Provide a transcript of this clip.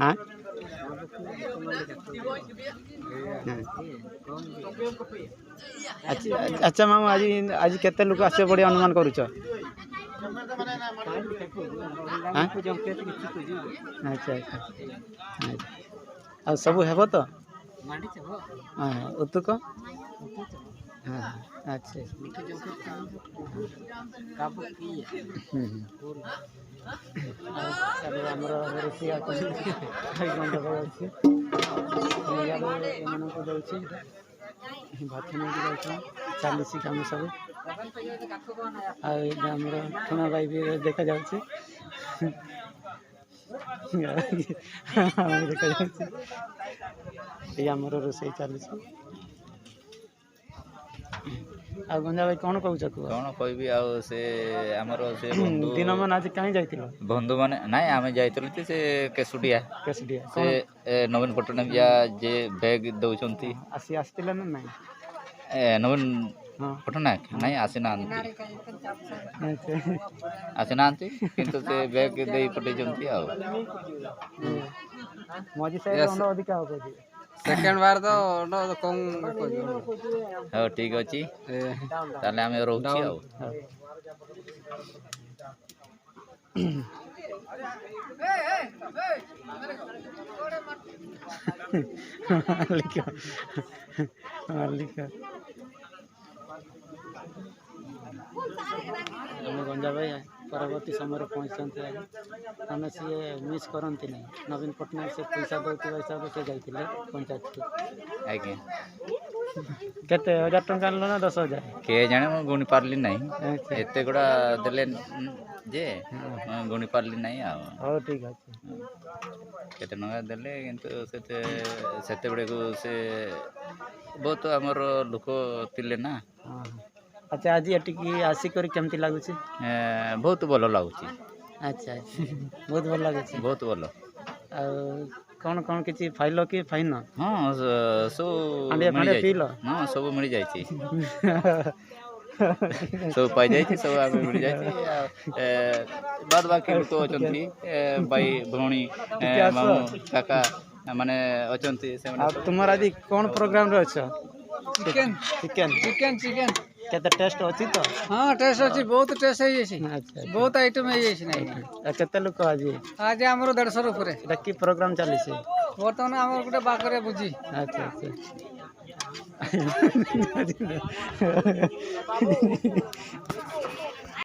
हाँ अच्छा अच्छा मामू आज आज केते लोक आसे पड़े अनुमान करूछ हाँ अच्छा अच्छा आ सब हेब तो हाँ उतुक हाँ अच्छा आमर रोषेई एମାନଙ୍କୁ ଦେଉଛି ଭାତ ନେଇକି ଯାଉଛନ୍ତି ଚାଲିଛି କାମ ସବୁ ଆଉ ଏଇଟା ଆମର ଠୁଣା ଭାଇ ବି ଦେଖାଯାଉଛି ଦେଖାଯାଉଛି ଏଇ ଆମର ରୋଷେଇ ଚାଲିଛି ଆଉ ଗଞ୍ଜା ଭାଇ କ'ଣ କହୁଛ କୁହ କ'ଣ କହିବି ଆଉ ସେ ଆମର ସେ ବନ୍ଧୁ ଦିନ ମାନ ଆଜି କାହିଁ ଯାଇଥିଲ ବନ୍ଧୁମାନେ ନାଇଁ ଆମେ ଯାଇଥିଲୁ ଯେ ସେ କେଶୁଡ଼ିଆ କେଶୁଡ଼ିଆ ସେ ନବୀନ ପଟ୍ଟନାୟକ ଯେ ବ୍ୟାଗ୍ ଦେଉଛନ୍ତି ଆସିଥିଲା ନା ନାଇଁ ନବୀନ ହଁ ପଟ୍ଟନାୟକ ନାଇଁ ଆସିନାହାନ୍ତି କିନ୍ତୁ ସେ ବ୍ୟାଗ୍ ଦେଇ ପଠେଇଛନ୍ତି ଆଉ ମଝି ସାଇଡ୍ ଅଣ୍ଡ ଅଧିକା ହବ ସେକେଣ୍ଡ ବାର ତ କମ୍ ହଉ ଠିକ୍ ଅଛି ତାହେଲେ ଆମେ ରହୁଛି ଆଉ ମାଲିକ ମାଲିକ ଆମ ଗଞ୍ଜା ଭାଇ ପରବର୍ତ୍ତୀ ସମୟରେ ପହଞ୍ଚିଛନ୍ତି ଆଜି ଆମେ ସିଏ ମିସ୍ କରନ୍ତି ନାହିଁ ନବୀନ ପଟ୍ଟନାୟକ ସେ ପଇସା ଦେଉଥିବା ହିସାବରେ ସେ ଯାଇଥିଲେ ପଞ୍ଚାୟତକୁ ଆଜ୍ଞା କେତେ 1000 ଟଙ୍କା ଆଣିଲ ନା 10,000 କିଏ ଜାଣେ ମୁଁ ଗୁଣି ପାରିଲି ନାହିଁ ଏତେ ଗୁଡ଼ା ଦେଲେ ଯେ ଗୁଣି ପାରିଲି ନାହିଁ ଆଉ ହଉ ଠିକ୍ ଅଛି କେତେ ଟଙ୍କା ଦେଲେ କିନ୍ତୁ ସେତେବେଳକୁ ସେ ବହୁତ ଆମର ଲୋକ ଥିଲେ ନା ଆଚ୍ଛା ଆଜି ଏଠିକି ଆସିକରି କେମିତି ଲାଗୁଛି ବହୁତ ଭଲ ଲାଗୁଛି ଆଚ୍ଛା ଆଚ୍ଛା ବହୁତ ଭଲ ଲାଗୁଛି ବହୁତ ଭଲ ଆଉ କ'ଣ କ'ଣ କିଛି ପାଇଲ କି ପାଇନ ହଁ ସବୁ ପିଇଲ ହଁ ସବୁ ମିଳିଯାଇଛି ସବୁ ପାଇଯାଇଛି ସବୁ ଆମେ ମିଳିଯାଇଛି ବାଦ ବାକି ଲୋକ ଅଛନ୍ତି ଭାଇ ଭଉଣୀ ମାମୁଁ କାକା ମାନେ ଅଛନ୍ତି ସେମାନେ ତୁମର ଆଜି କ'ଣ ପ୍ରୋଗ୍ରାମରେ ଅଛ ଚିକେନ୍ କେତେ ଟେଷ୍ଟ ଅଛି ତ ହଁ ଟେଷ୍ଟ ଅଛି ବହୁତ ଟେଷ୍ଟ ହେଇଯାଇଛି ଆଚ୍ଛା ବହୁତ ଆଇଟମ୍ ହେଇଯାଇଛି ନାଇଁ କେତେ ଲୋକ ଆଜି ଆଜି ଆମର 150 ଉପରେ ଏଇଟା କି ପ୍ରୋଗ୍ରାମ ଚାଲିଛି ବର୍ତ୍ତମାନ ଆମର ଗୋଟେ ବାକରେ ବୁଝି ଆଚ୍ଛା ଆଚ୍ଛା